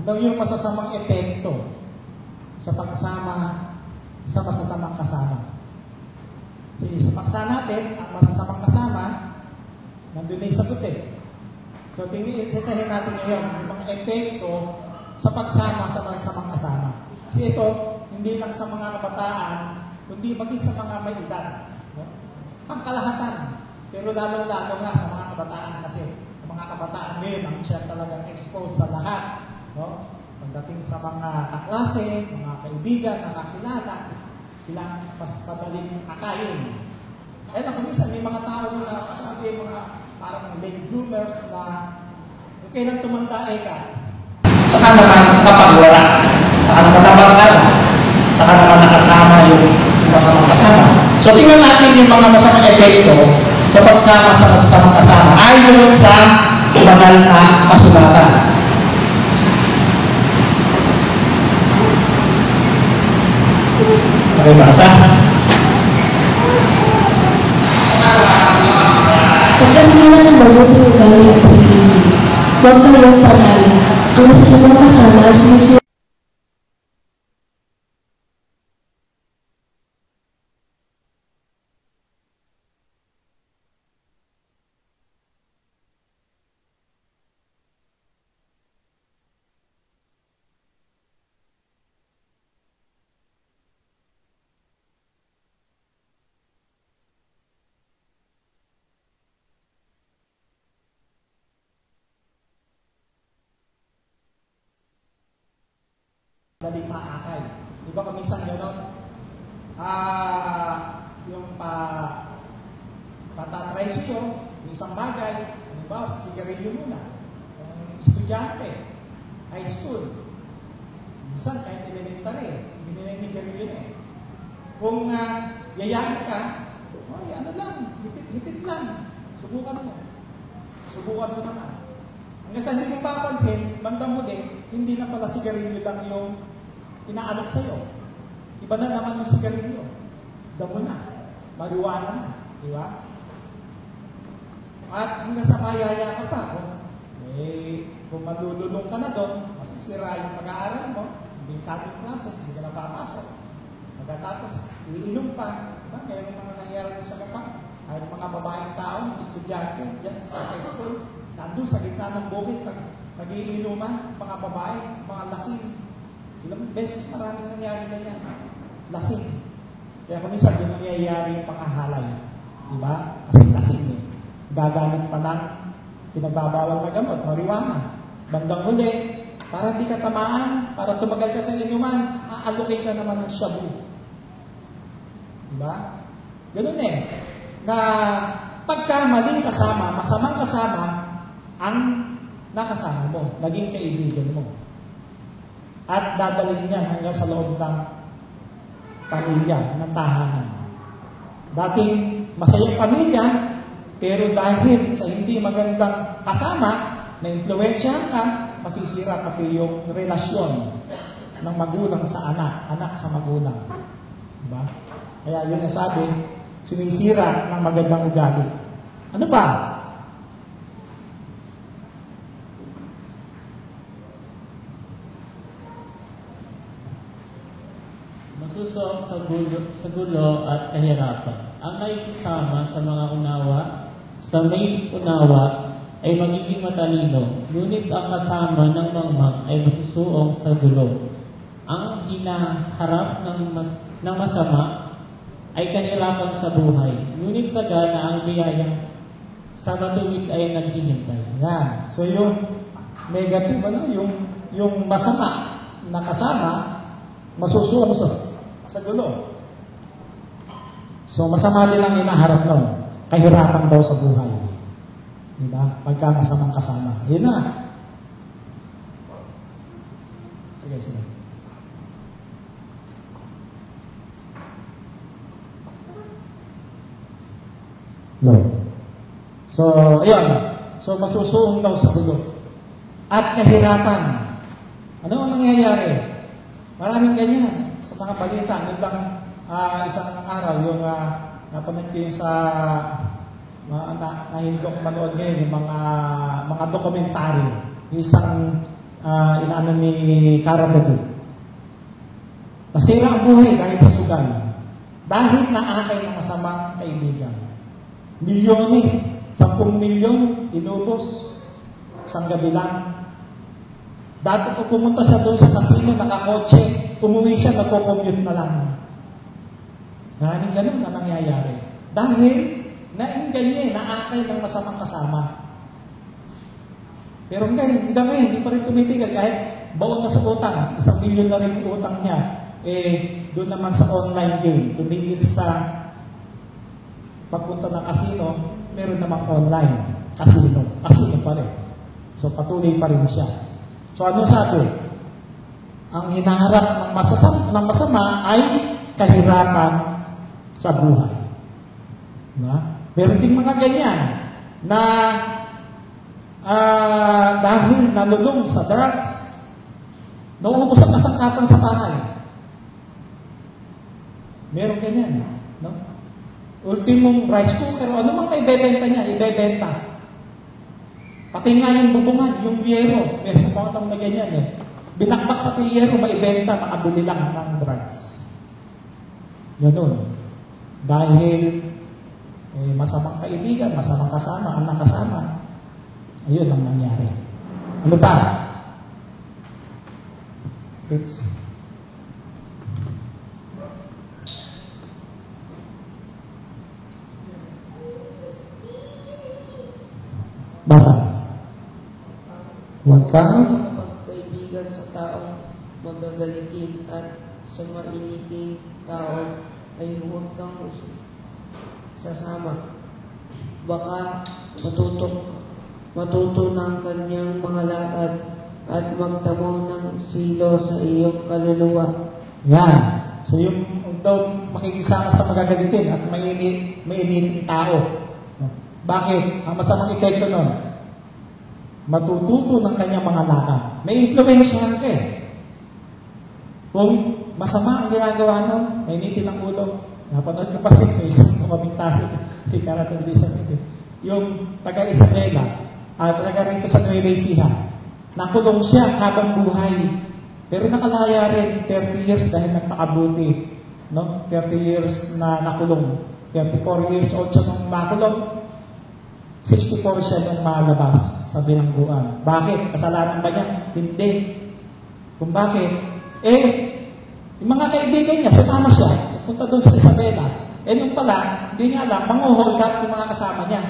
Ano yung masasamang epekto sa pagsama sa masasamang kasama? Sige, sa paksa natin, ang masasamang kasama, nandun na yung sagot eh. So, isasahin natin ngayon yung mga epekto sa pagsama sa masasamang kasama. Kasi ito, hindi lang sa mga kabataan, kundi maging sa mga may edad. No? Pangkalahatan. Pero lalo-lalo nga sa mga kabataan kasi. Sa mga kabataan ngayon, ang siya talagang exposed sa lahat. No? Pagdating sa mga kaklase, mga kaibigan, nakakilala, sila mas madaling akayin. Kaya lang, kumisan may mga tao na kasabi mga parang late bloomers na kung kailan tumanda ka, saka naman napagwala, saka naman napagkala, saka naman nakasama yung masamang kasama. So, tingnan natin yung mga masamang epekto sa pagsama sa masasamang kasama ayon sa banal na kasulatan. Okay, basa? Pagkasilan ng mabuting ugali at pag-iisip, huwag kayong patayin. Ang masasamang kasama ay sinisira. Dali maakay. Di ba kamisan gano'n? Yung patatry siyo, yung isang bagay, halimbawa, sigarilyo muna. Yung estudyante, high school, minsan kahit elementary, hindi nila yung sigarilyo na eh. Kung yayain ka, ay ano lang, hitit lang, subukan mo. Subukan mo naman. Hanggang sa hindi mo papansin, bandang muli, hindi na pala sigarilyo lang yung inaalok sa'yo. Iba na naman yung sigarilyo. Damo na. Marijuana na. Di ba? At hanggang sa mayaya ka pa, kung malululong ka na doon, masisira yung pag-aaral mo, hindi cutting classes, hindi ka na papasok. Pagkatapos, iinom pa. Diba? Mayroon mga nangyari sa mukha. Kahit mga babaeng tao, estudyante, dyan sa high school, nandun sa gitna ng bukid, pag-iinuman, mga babae, mga lasing. Ilang beses maraming nangyari na yan. Lasing. Kaya kung minsan, yung nangyayari yung panghahalay. Diba? Kasi lasing eh. Gagamit pa ng pinagbabawal na gamot, marijuana. Bandang huli, para di ka tamaan, para tumagal ka sa inuman, aalokay ka naman ng shabu. Diba? Ganun eh. Na pagka maling kasama, masamang kasama, ang nakasama mo, naging kaibigan mo. At dadalhin yan hanggang sa loob ng pamilya, ng tahanan. Dating masayang pamilya, pero dahil sa hindi magandang kasama, na-influensyahan ka, masisira pati yung relasyon ng magulang sa anak, anak sa magulang. Diba? Kaya yun ang sabi, sumisira ng magandang ugali. Ano ba? Masusuong sa gulo at kahirapan. Ang nakikisama sa mga sa may unawa ay magiging matalino, ngunit ang kasama ng mangmang ay masusuong sa gulo. Ang hinaharap ng masama ay kahirapan sa buhay, ngunit sagana ang biyaya sa matuwid ay naghihintay. Yan. So yung negative, yung masama na kasama, masusuong sa gulo. So masama din ang inaharap nun. Kahirapan daw sa buhay. Diba? Pagka masamang kasama. Yun na. Sige. No. So, ayun. So, masusuong daw sa gulo. At kahirapan. Ano ang nangyayari? Maraming ganyan sa mga balita. Naglang isang araw, yung napanood ko yun sa nahilig akong manood ngayon, yung mga dokumentary. Yung isang inaano ni Cara David. Nasira ang buhay dahil sa sugal. Dahil naakay ng masamang kaibigan. Milyones, 10 milyon, inubos. Isang gabi lang. Dati ko pumunta siya doon sa casino, nakakotse. Umuwi siya, nagko-commute na lang. Maraming ganun na nangyayari. Dahil, nainggan niya, naakay ng masamang kasama. Pero hanggang ngayon, hindi pa rin tumitigil. Kahit bawal na sa utang, 1 milyon na rin yung utang niya. Doon naman sa online game, tumigil sa pagpunta ng casino, meron namang online casino. Casino pa rin. So, patuloy pa rin siya. So, ano sabi? Ang hinaharap ng masama ay kahirapan sa buhay. Meron ding mga ganyan na dahil nalulong sa drugs, nauubos ang kasangkapan sa bahay. Meron ganyan. No? Ultimong rice cooker, ano mang ibebenta niya, ibebenta. Pati nga yung bubungan, yung yero, meron po akong na ganyan eh. Binakbak pati yung yero, maibenta, makabili lang ng drugs. Ganun. Dahil masamang kaibigan, masamang kasama, ang nakasama, ayun ang nangyari. Ano ba? It's basa. Huwag kang pagkaibigan sa taong magagalitin at sa mainiting tao ay huwag kang sasama. Baka matuto ng kanyang mga lakad at magtamo ng silo sa iyong kaluluwa. Yan. So yung daw makikisama sa magagalitin at mainiting tao. Bakit? Ang masamang epekto nun, matututo ng kanyang mga lakad. May impluwensya ka eh. Kung masama ang ginagawa nun, mainitin ang ulo. Napanood ka pa rin sa isang kumamintari, hindi karating din sa ito. Yung taga-Isabela, taga rito sa Nueva Ecija, nakulong siya habang buhay. Pero nakalaya rin 30 years dahil nagpakabuti. No? 30 years na nakulong. 34 years old siya nung makulong. 64 siya nung malabas sa bilangguan. Bakit? Kasalanan ba niya? Hindi. Kung bakit? Yung mga kaibigan niya, sumama siya. Punta doon sa Isabela. Nung pala, hindi niya alam, manguhold up yung mga kasama niya.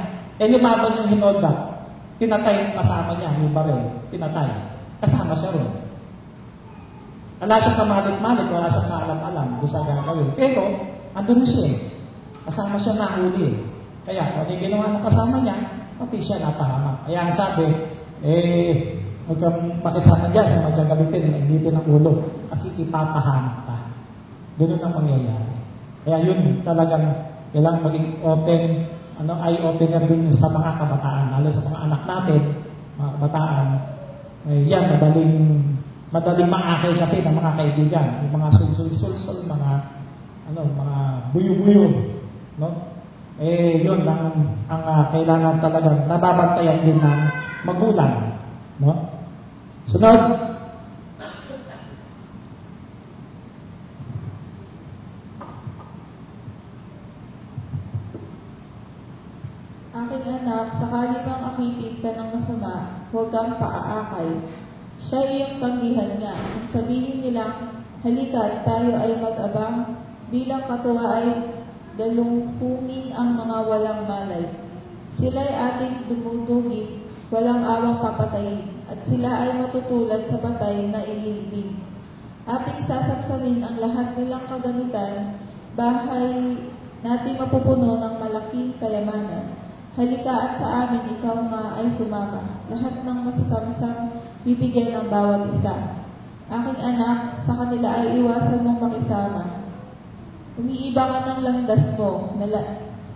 Lumaban yung hinold up. Pinatay yung kasama niya, yung baril. Pinatay. Kasama siya rin. Wala siyang kamalit-malit, wala siyang kaalam-alam doon sa gagawin. Pero, andun na siya eh. Kasama siya nahuli eh. Kaya, kung yung ginawa ng kasama niya, pati siya napahamak. Kaya ang sabi, huwag kang pakisama dyan sa magagalitin, mainitin ang ulo. Kasi ipapahamak ka. Doon ang mangyayari. Kaya yun talagang kailangan maging open, eye-opener din yun sa mga kabataan, lalo sa mga anak natin, mga kabataan. Yan, madaling maakay kasi ng mga kaibigan. Yung mga sul-sul-sul, mga buyo-buyo. No? Yun ang kailangan talagang nababantayan din ng magulang. No? Sunod. Aking anak, sakali bang akitin ka ng masama, huwag kang paaakay. Siya iyong tanggihan nga. Kung sabihin nilang, halika, tayo ay mag-abang, bilang katuwa ay dalungkumin ang mga walang malay. Sila'y ating dumudugit, walang awang papatayin, at sila ay matutulad sa patay na ililibing. Ating sasapsamin ang lahat nilang kagamitan, bahay natin mapupuno ng malaking kayamanan. Halika at sa amin ikaw nga ay sumama. Lahat ng masasamsam bibigyan ng bawat isa. Aking anak, sa kanila ay iwasan mong makisama. Umiiba ka ng landas mo,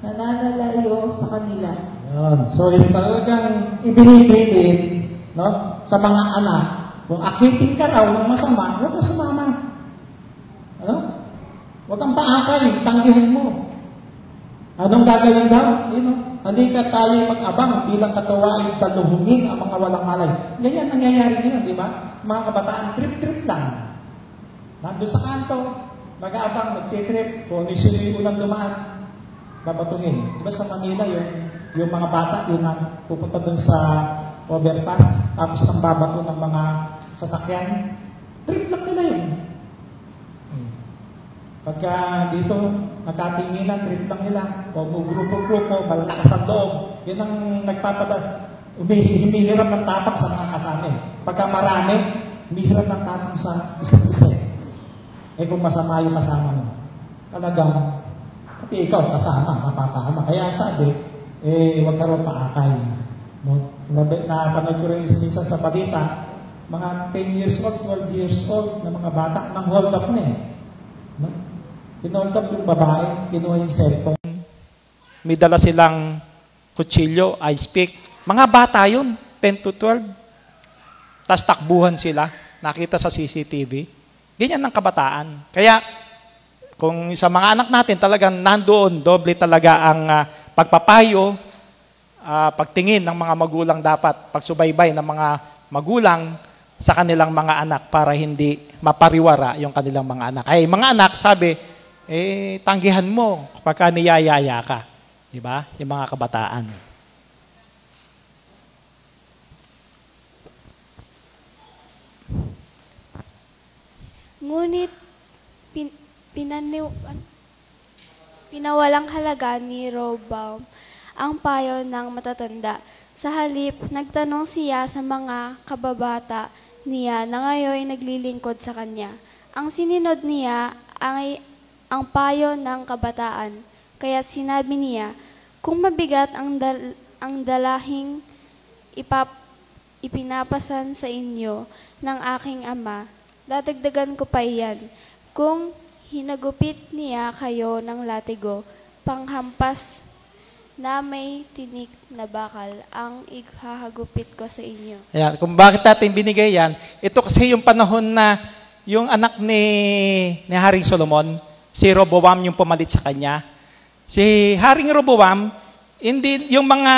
nananalayo sa kanila. Yan. So, yung talagang ibinibilin, no, sa mga anak, kung akitin ka raw ng masama, huwag ka sumama. Huwag kang paakay, tanggihan mo. Anong gagawin daw? Halika tayo mag-abang bilang katawain taluhungin ang mga walang malay. Ganyan nangyayari ngayon, di ba? Mga kabataan, trip-trip lang. Nandun sa kanto, mag-aabang, magtitrip, kung sino yung unang dumaan, babatuhin. Diba sa Manila, yung mga bata, yung pupunta dun sa overpass, tapos nang babato ng mga sasakyan, trip lang nila yun. Pagka dito, nakatinginan, trip lang nila, o grupo-grupo, malakas ang loob, yun ang humihiram ng tapak sa mga kasama. Pagka marami, humihiram ng tapak sa isa't isa. Kung masama yung kasama mo, talagang, pati ikaw, kasama, mapapahama. Kaya sabi, huwag ka rin paakay. No? Napanood ko rin minsan sa balita, mga 10 years old, 12 years old na mga bata nang hold up na eh. No? Kinold up yung babae, kinuha yung cellphone. May dala silang kutsilyo, ice pick. Mga bata yun, 10 to 12. Tapos takbuhan sila, nakita sa CCTV. Ganyan ang kabataan. Kaya, kung sa mga anak natin talagang nandoon, doble talaga ang pagpapayo, pagtingin ng mga magulang dapat, pagsubaybay ng mga magulang sa kanilang mga anak para hindi mapariwara yung kanilang mga anak. Ay, mga anak, sabi, tanggihan mo kapag niyayaya ka. Di ba? Yung mga kabataan. Ngunit, pinawalang halaga ni Rehoboam ang payo ng matatanda. Sa halip, nagtanong siya sa mga kababata niya na ngayon naglilingkod sa kanya. Ang sininod niya ay ang payo ng kabataan. Kaya sinabi niya, kung mabigat ang dalahing ipinapasan sa inyo ng aking ama, dadagdagan ko pa iyan. Kung hinagupit niya kayo ng latigo, panghampas na may tinik na bakal ang ihahagupit ko sa inyo. Ayan, kung bakit natin binigay yan, ito kasi yung panahon na yung anak ni Haring Solomon, si Rehoboam yung pumalit sa kanya. Si Haring Rehoboam, hindi yung mga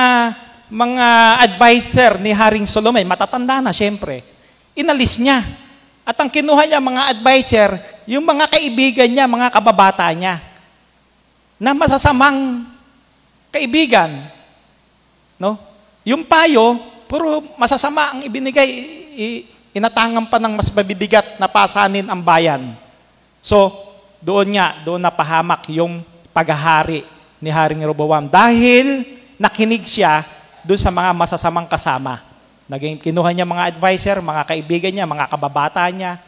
advisor ni Haring Solomon, matatanda na siyempre, inalis niya. At ang kinuha niya mga advisor, yung mga kaibigan niya, mga kababata niya, na masasamang kaibigan. No? Yung payo, puro masasama ang ibinigay, inatangan pa ng mas mabibigat na pasanin ang bayan. So, doon napahamak yung paghahari ni Haring Rehoboam dahil nakinig siya doon sa mga masasamang kasama. Kinuha niya mga advisor, mga kaibigan niya, mga kababata niya.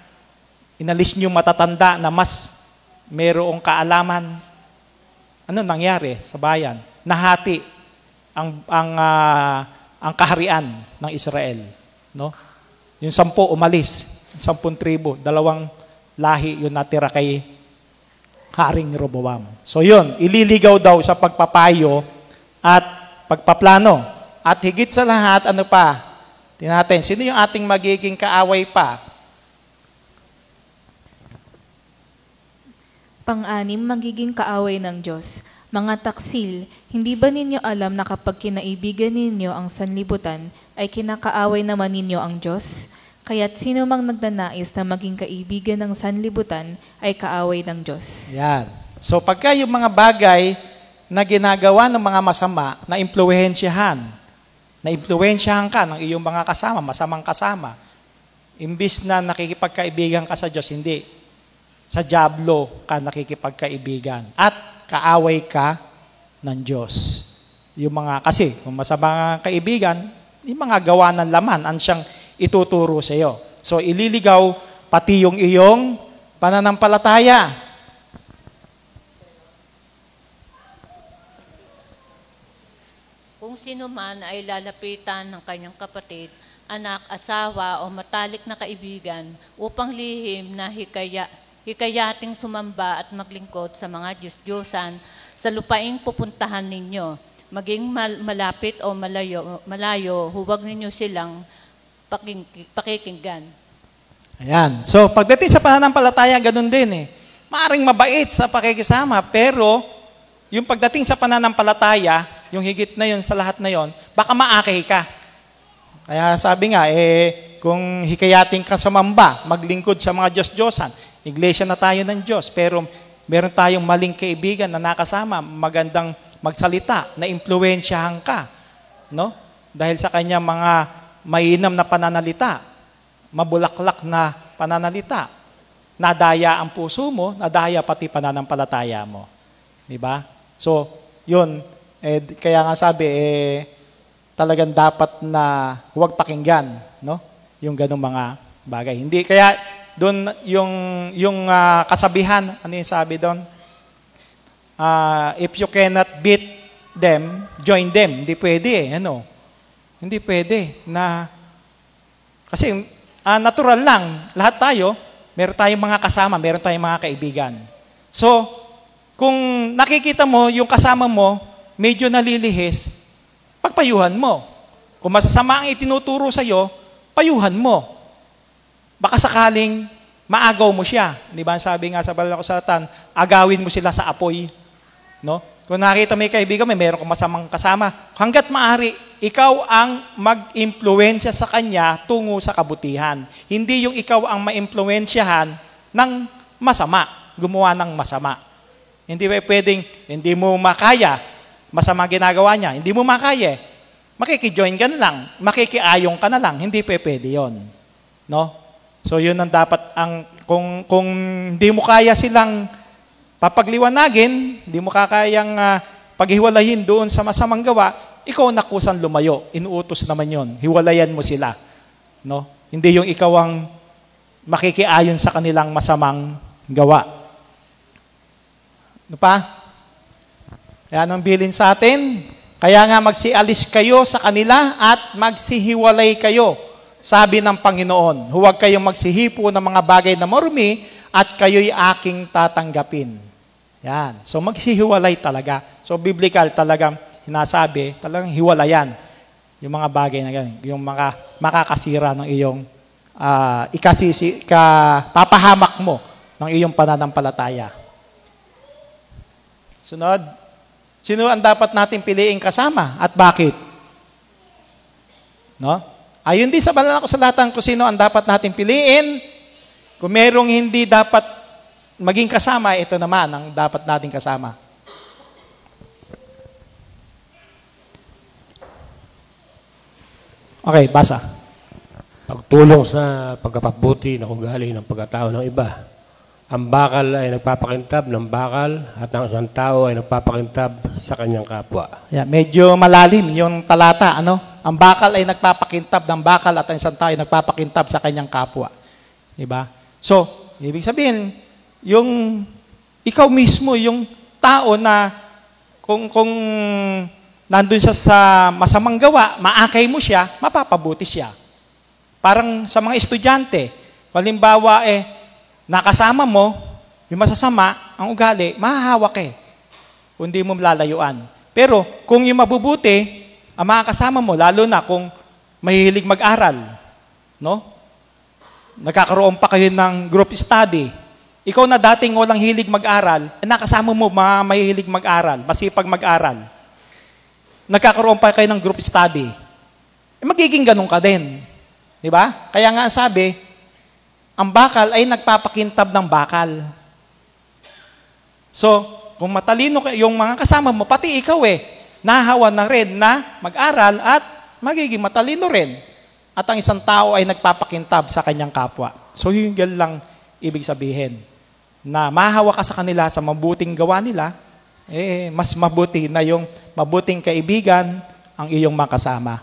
Inalis niyo matatanda na mas mayroong kaalaman. Ano nangyari sa bayan? Nahati ang kaharian ng Israel. No? Yung 10 umalis, 10 tribo, 2 lahi yung natira kay Haring Rehoboam. So yun, ililigaw daw sa pagpapayo at pagpaplano. At higit sa lahat, ano pa? Tingnan natin, sino yung ating magiging kaaway pa? Pang-anim, magiging kaaway ng Diyos. Mga taksil, hindi ba ninyo alam na kapag kinaibigan ninyo ang sanlibutan, ay kinakaaway naman ninyo ang Diyos? Kaya't sino mang nagnanais na maging kaibigan ng sanlibutan, ay kaaway ng Diyos. Yan. So pagka yung mga bagay na ginagawa ng mga masama, na impluwensyahan ka ng iyong mga kasama, masamang kasama, imbis na nakikipagkaibigan ka sa Diyos, hindi. Sa dyablo ka nakikipagkaibigan. At kaaway ka ng Diyos. Kasi kung masamang kaibigan, yung mga gawa ng laman, ang siyang ituturo sa iyo. So, ililigaw pati yung iyong pananampalataya. Kung sino man ay lalapitan ng kanyang kapatid, anak, asawa o matalik na kaibigan upang lihim na hikayating sumamba at maglingkod sa mga Diyos-Diyosan sa lupaing pupuntahan ninyo. Maging malapit o malayo, huwag ninyo silang pakikinggan. Ayan. So, pagdating sa pananampalataya, ganun din eh. Maaring mabait sa pakikisama, pero yung pagdating sa pananampalataya, yung higit na yun sa lahat na yun, baka maakay ka. Kaya sabi nga, kung hikayatin ka sa mamba, maglingkod sa mga Diyos-Diyosan, iglesia na tayo ng Diyos, pero meron tayong maling kaibigan na nakasama, magandang magsalita, na impluwensyahan ka, no? Dahil sa kanya mga mainam na pananalita, mabulaklak na pananalita, nadaya ang puso mo, nadaya pati pananampalataya mo. Di ba? So, yun, kaya nga sabi, talagang dapat na huwag pakinggan, no? Yung ganung mga bagay. Hindi, kaya doon yung kasabihan, ano yung sabi doon? If you cannot beat them, join them. Hindi pwede ano? Hindi pwede na, kasi natural lang, lahat tayo, meron tayong mga kasama, meron tayong mga kaibigan. So, kung nakikita mo, yung kasama mo, medyo nalilihis, pagpayuhan mo. Kung masasama ang itinuturo sa'yo, payuhan mo. Baka sakaling maagaw mo siya. Di ba? Sabi nga sa Banal na Kasulatan, agawin mo sila sa apoy. No? Kung nakita mo yung kaibigan, meron kang masamang kasama. Hanggat maaari, ikaw ang mag-impluensya sa kanya tungo sa kabutihan. Hindi yung ikaw ang ma-impluensyahan ng masama, gumawa ng masama. Hindi ba pwedeng, hindi mo makaya, masama ginagawa niya, hindi mo makaya, makikijoin ka na lang, makikiayong ka na lang, hindi pwede yon. No? So yun ang dapat, kung hindi mo kaya silang papagliwanagin, hindi mo kakayang paghiwalayin doon sa masamang gawa, ikaw nakusan lumayo, inuutos naman yon, hiwalayan mo sila. No? Hindi yung ikaw ang makikiayon sa kanilang masamang gawa. Ano pa? Yan ang bilin sa atin. Kaya nga magsialis kayo sa kanila at magsihiwalay kayo, sabi ng Panginoon. Huwag kayong magsihipo ng mga bagay na marumi at kayo'y aking tatanggapin. Yan. So magsihiwalay talaga. So biblical talagang sinasabi, talagang hiwalayan yung mga bagay na ganyan, yung mga makakasira ng iyong papahamak mo ng iyong pananampalataya. Sunod. Sino ang dapat natin piliing kasama at bakit? No? Ayun din sa Banal na Kasulatan kung sino ang dapat natin piliin. Kung merong hindi dapat maging kasama, ito naman ang dapat nating kasama. Okay, basa. Pagtulong sa pagkapabuti ng ugali ng pagkatao ng iba. Ang bakal ay nagpapakintab ng bakal at ang isang tao ay nagpapakintab sa kanyang kapwa. Yeah, medyo malalim yung talata. Ano? Ang bakal ay nagpapakintab ng bakal at ang isang tao ay nagpapakintab sa kanyang kapwa. Diba? So, ibig sabihin, yung ikaw mismo, yung tao na kung nandun siya sa masamang gawa, maakay mo siya, mapapabuti siya. Parang sa mga estudyante, halimbawa nakasama mo, yung masasama, ang ugali, mahahawak kung di mo lalayuan. Pero kung yung mabubuti, ang mga kasama mo, lalo na kung mahihilig mag-aral, no? Nagkakaroon pa kayo ng group study. Ikaw na dating walang hilig mag-aral, nakasama mo mga mahihilig mag-aral, masipag mag-aral. Nagkakaroon pa kayo ng group study. Magiging ganun ka din. Di ba? Kaya nga sabi, ang bakal ay nagpapakintab ng bakal. So, kung matalino yung mga kasama mo, pati ikaw nahahawa na rin na mag-aral at magiging matalino rin. At ang isang tao ay nagpapakintab sa kanyang kapwa. So, yun lang ibig sabihin. Na mahahawa ka sa kanila sa mabuting gawa nila, mas mabuti na yung mabuting kaibigan ang iyong makasama.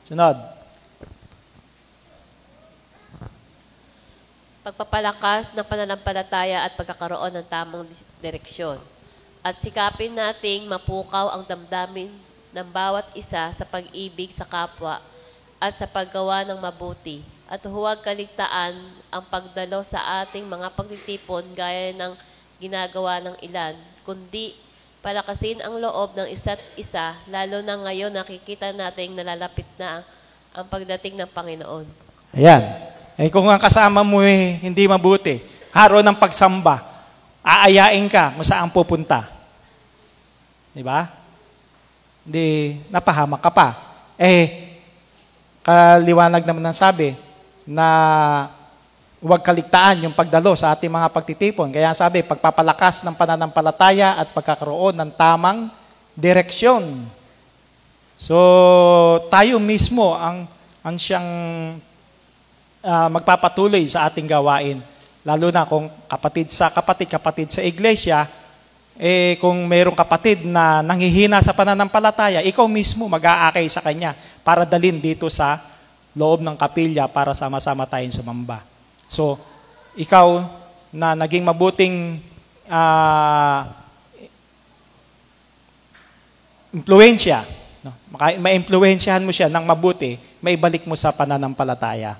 Sunod. Pagpapalakas ng pananampalataya at pagkakaroon ng tamang direksyon. At sikapin nating mapukaw ang damdamin ng bawat isa sa pag-ibig sa kapwa at sa paggawa ng mabuti. At huwag kaligtaan ang pagdalo sa ating mga pagtitipon gaya ng ginagawa ng ilan, kundi palakasin ang loob ng isa't isa, lalo na ngayon nakikita nating nalalapit na ang pagdating ng Panginoon. Ayan. Kung ang kasama mo hindi mabuti, haro ng pagsamba, aayain ka kung saan pupunta. Di ba? Hindi, napahamak ka pa. Kaliwanag naman ng sabi na huwag kaligtaan yung pagdalo sa ating mga pagtitipon. Kaya sabi, pagpapalakas ng pananampalataya at pagkakaroon ng tamang direksyon. So, tayo mismo ang siyang magpapatuloy sa ating gawain. Lalo na kung kapatid sa iglesia, kung mayroong kapatid na nanghihina sa pananampalataya, ikaw mismo mag-aakay sa kanya para dalhin dito sa loob ng kapilya para sama-sama tayong sumamba. So, ikaw na naging mabuting impluensya, no? Ma-impluensyahan mo siya ng mabuti, maibalik mo sa pananampalataya.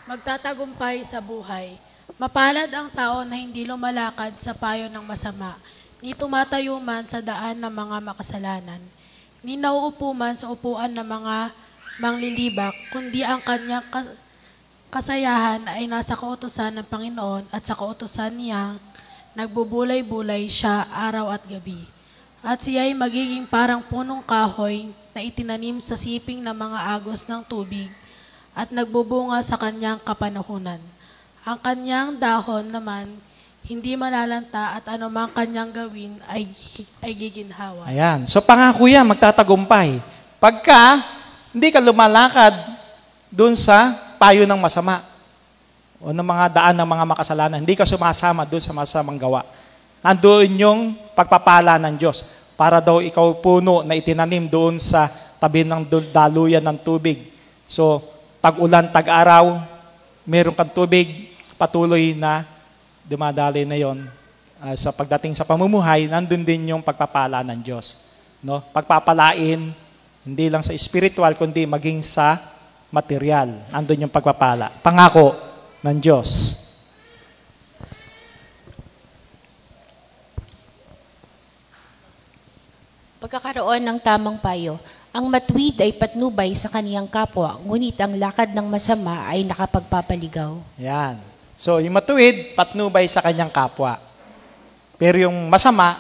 Magtatagumpay sa buhay. Mapalad ang tao na hindi lumalakad sa payo ng masama, ni tumatayo man sa daan ng mga makasalanan, ni nauupo man sa upuan ng mga manglilibak, kundi ang kanyang kasayahan ay nasa kautusan ng Panginoon at sa kautusan niya nagbubulay-bulay siya araw at gabi. At siya ay magiging parang punong kahoy na itinanim sa siping ng mga agos ng tubig at nagbubunga sa kanyang kapanahunan. Ang kanyang dahon naman hindi malalanta at anumang kanyang gawin ay giginhawa. Ayan. So pangako yan, magtatagumpay. Pagka hindi ka lumalakad dun sa payo ng masama o ng mga daan ng mga makasalanan, hindi ka sumasama dun sa masamang gawa. Nandoon yung pagpapala ng Diyos para daw ikaw puno na itinanim doon sa tabi ng daluyan ng tubig. So, tag-ulan, tag-araw, meron kang tubig, patuloy na dumadaloy na yon. Sa pagdating sa pamumuhay, nandun din yung pagpapala ng Diyos. No? Pagpapalain, hindi lang sa spiritual, kundi maging sa material. Nandun yung pagpapala. Pangako ng Diyos. Pagkakaroon ng tamang payo. Ang matuwid ay patnubay sa kaniyang kapwa, ngunit ang lakad ng masama ay nakapagpapaligaw. Yan. So, yung matuwid, patnubay sa kanyang kapwa. Pero yung masama,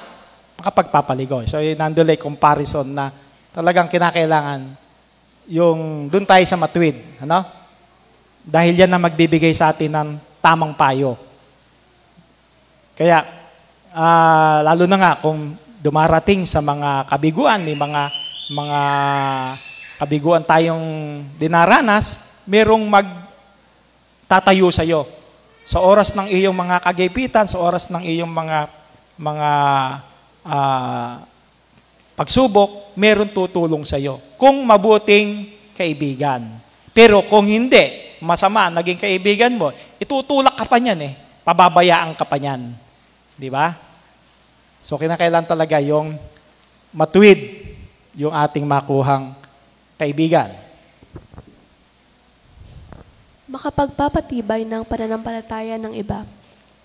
makapagpapaligaw. So, nandun ay comparison na talagang kinakailangan yung dun tayo sa matuwid. Ano? Dahil yan na magbibigay sa atin ng tamang payo. Kaya, lalo na nga kung dumarating sa mga kabiguan, may mga kabiguan tayong dinaranas, merong magtatayo sa iyo. Sa oras ng iyong mga kagipitan, sa oras ng iyong mga pagsubok, meron tutulong sa iyo. Kung mabuting kaibigan. Pero kung hindi, masama, naging kaibigan mo, itutulak ka pa niyan eh. Pababayaan ka pa niyan. Di ba? So, kinakailan talaga yung matuwid yung ating makuhang kaibigan. Makapagpapatibay ng pananampalataya ng iba.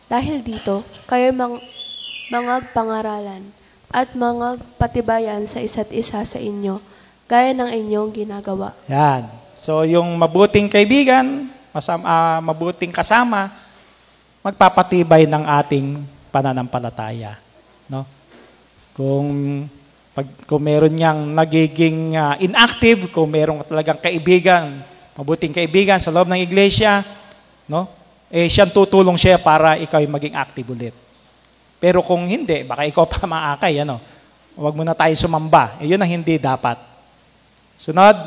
Dahil dito, kayo mga pangaralan at mga patibayan sa isa't isa sa inyo, gaya ng inyong ginagawa. Yan. So, yung mabuting kaibigan, mabuting kasama, magpapatibay ng ating pananampalataya. No? Kung meron niyang nagiging inactive, kung meron talagang kaibigan, mabuting kaibigan sa loob ng iglesia, no? Siyang tutulong siya para ikaw ay maging active ulit. Pero kung hindi, baka ikaw pa maakay, ano? Huwag mo na tayo sumamba. Yun ang hindi dapat. Sunod.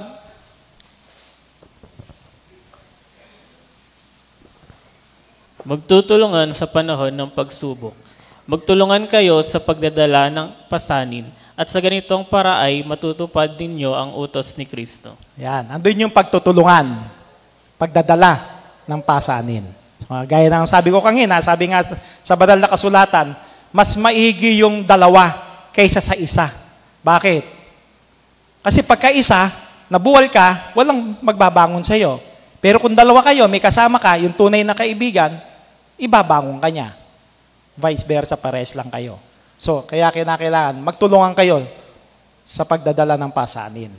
Magtutulungan sa panahon ng pagsubok. Magtulungan kayo sa pagdadala ng pasanin. At sa ganitong paraay, matutupad ninyo ang utos ni Kristo. Yan. Andun yung pagtutulungan. Pagdadala ng pasanin. So, gaya ng sabi ko kanina, sabi nga sa banal na kasulatan, mas maigi yung dalawa kaysa sa isa. Bakit? Kasi pagka isa, nabuwal ka, walang magbabangon sa'yo. Pero kung dalawa kayo, may kasama ka, yung tunay na kaibigan, ibabangon ka niya. Vice versa, pares lang kayo. So, kaya kinakailangan, magtulungan kayo sa pagdadala ng pasanin.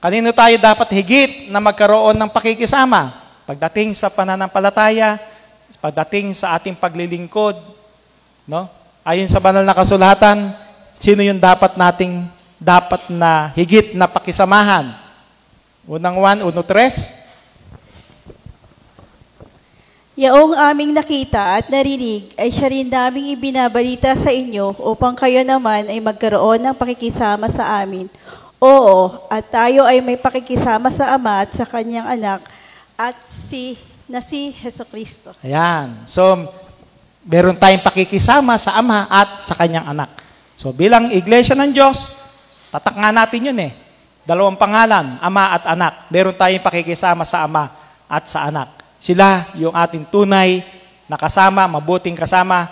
Kanino tayo dapat higit na magkaroon ng pakikisama? Pagdating sa pananampalataya, pagdating sa ating paglilingkod, no? Ayon sa banal na kasulatan, sino yung dapat na higit na pakisamahan? Unang 1, 1:3. Yaong aming nakita at narinig ay siya rin naming ibinabalita sa inyo upang kayo naman ay magkaroon ng pakikisama sa amin. Oo, at tayo ay may pakikisama sa Ama at sa Kanyang Anak at si Jesucristo. Ayan. So, meron tayong pakikisama sa Ama at sa Kanyang Anak. So, bilang Iglesia ng Diyos, tatak nga natin yun eh. Dalawang pangalan, Ama at Anak. Meron tayong pakikisama sa Ama at sa Anak. Sila yung ating tunay na kasama, mabuting kasama,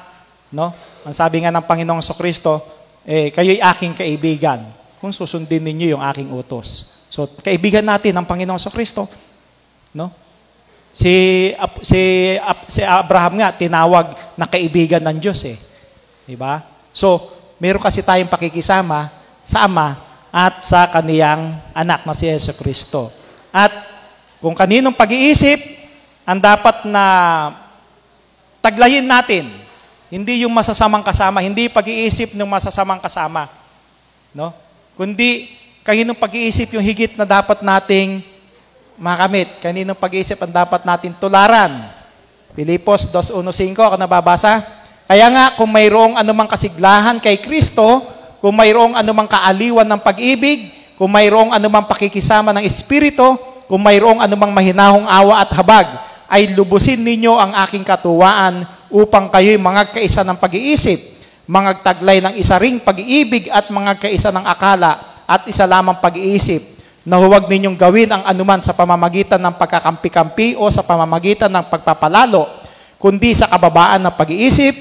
no? Ang sabi nga ng Panginoong Jesucristo, kayo'y aking kaibigan kung susundin ninyo yung aking utos. So, kaibigan natin ang Panginoong Jesucristo, no? Si Abraham nga tinawag na kaibigan ng Diyos eh. 'Di ba? So, meron kasi tayong pakikisama sa Ama at sa kaniyang anak na si Jesucristo. At kung kaninong pag-iisip ang dapat na taglayin natin, hindi yung masasamang kasama, hindi pag-iisip ng masasamang kasama, no? Kundi kaninong pag-iisip yung higit na dapat nating makamit, kaninong pag-iisip ang dapat natin tularan. Filipos 2:1-5, ako nababasa. Kaya nga, kung mayroong anumang kasiglahan kay Kristo, kung mayroong anumang kaaliwan ng pag-ibig, kung mayroong anumang pakikisama ng Espiritu, kung mayroong anumang mahinahong awa at habag, ay lubusin ninyo ang aking katuwaan upang kayo'y mangagkaisa ng pag-iisip, mangagtaglay ng isa ring pag-iibig at mangagkaisa ng akala at isa lamang pag-iisip, na huwag ninyong gawin ang anuman sa pamamagitan ng pagkakampi-kampi o sa pamamagitan ng pagpapalalo, kundi sa kababaan ng pag-iisip,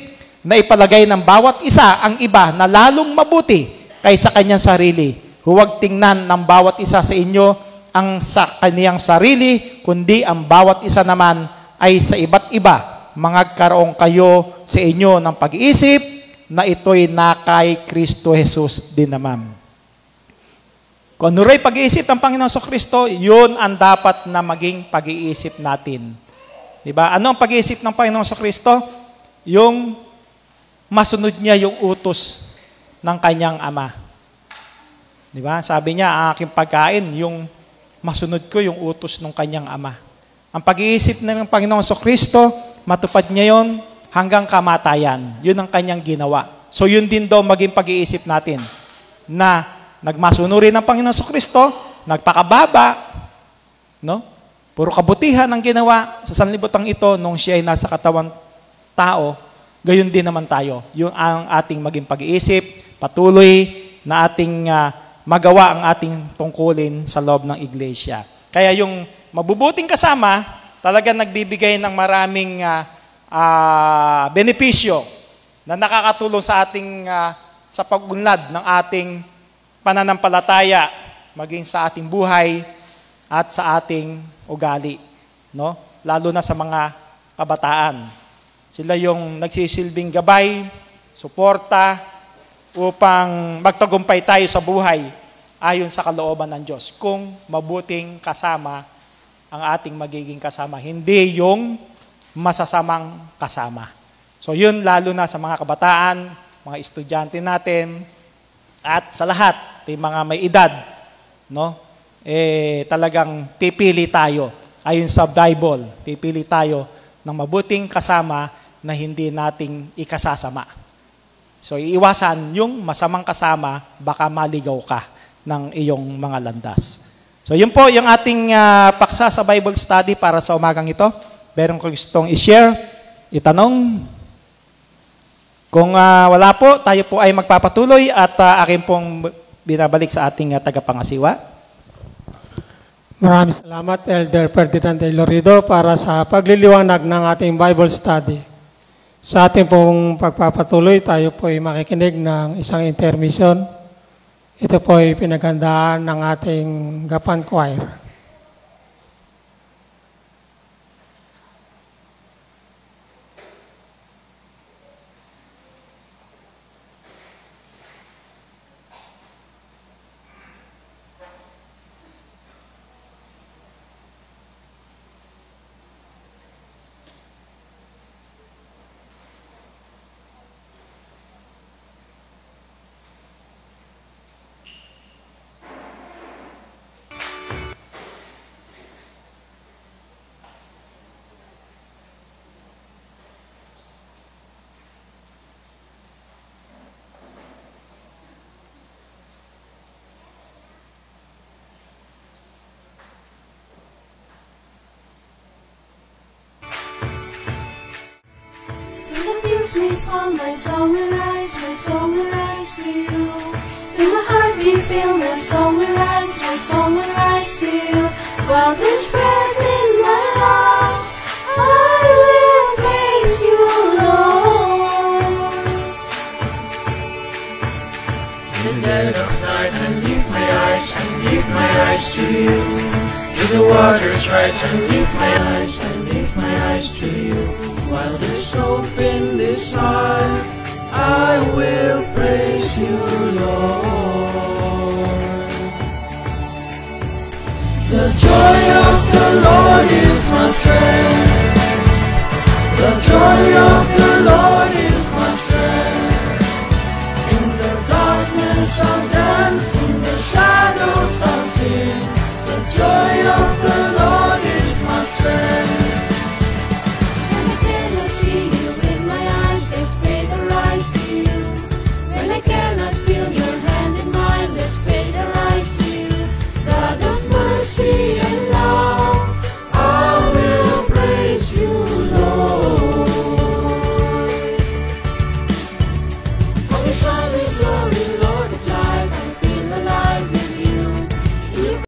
na ipalagay ng bawat isa ang iba na lalong mabuti kaysa kanyang sarili. Huwag tingnan ng bawat isa sa inyo ang sa kaniyang sarili, kundi ang bawat isa naman ay sa iba't iba. Mangagkaroon kayo sa inyo ng pag-iisip na ito'y na kay Kristo Jesus din naman. Kung ano rin pag-iisip ng Panginoon Jesucristo, yun ang dapat na maging pag-iisip natin. Diba? Ano ang pag-iisip ng Panginoon Jesucristo? Yung masunod niya yung utos ng kanyang Ama. Diba? Sabi niya, ang aking pagkain, yung masunod ko yung utos ng kanyang Ama. Ang pag-iisip ng Panginoong Jesucristo, matupad niya yon hanggang kamatayan. Yun ang kanyang ginawa. So yun din daw maging pag-iisip natin, na nagmasunurin ng Panginoong Jesucristo, nagpakababa, no? Puro kabutihan ang ginawa sa sanlibutan ito nung siya ay nasa katawan tao, gayon din naman tayo. Yung ang ating maging pag-iisip, patuloy na ating magawa ang ating tungkulin sa loob ng iglesia. Kaya yung mabubuting kasama, talagang nagbibigay ng maraming benepisyo na nakakatulong sa ating sa pag-unlad ng ating pananampalataya, maging sa ating buhay at sa ating ugali, no? Lalo na sa mga kabataan. Sila yung nagsisilbing gabay, suporta, upang magtagumpay tayo sa buhay ayon sa kalooban ng Diyos. Kung mabuting kasama ang ating magiging kasama, hindi yung masasamang kasama. So yun, lalo na sa mga kabataan, mga estudyante natin, at sa lahat, yung mga may edad, no? Talagang pipili tayo. Ayon sa Bible, pipili tayo ng mabuting kasama na hindi nating ikasasama. So, iiwasan yung masamang kasama, baka maligaw ka ng iyong mga landas. So, yun po yung ating paksa sa Bible study para sa umagang ito. Meron ko gustong i-share, itanong. Kung wala po, tayo po ay magpapatuloy at akin pong binabalik sa ating tagapangasiwa. Maraming salamat, Elder Ferdinand de Lorido, para sa pagliliwanag ng ating Bible study. Sa ating pong pagpapatuloy, tayo po ay makikinig ng isang intermission. Ito po ay pinaghandaan ng ating Gapan Choir. fills me full, my song will rise to you. Fill my heart, be filled, my song will rise to you. While there's breath in my lungs, I will praise you, Lord. In the dead of night, I lift my eyes to you. To the waters rise, I lift my eyes to you. While there's hope in this heart, I will praise you, Lord. The joy of the Lord is my strength. The joy of the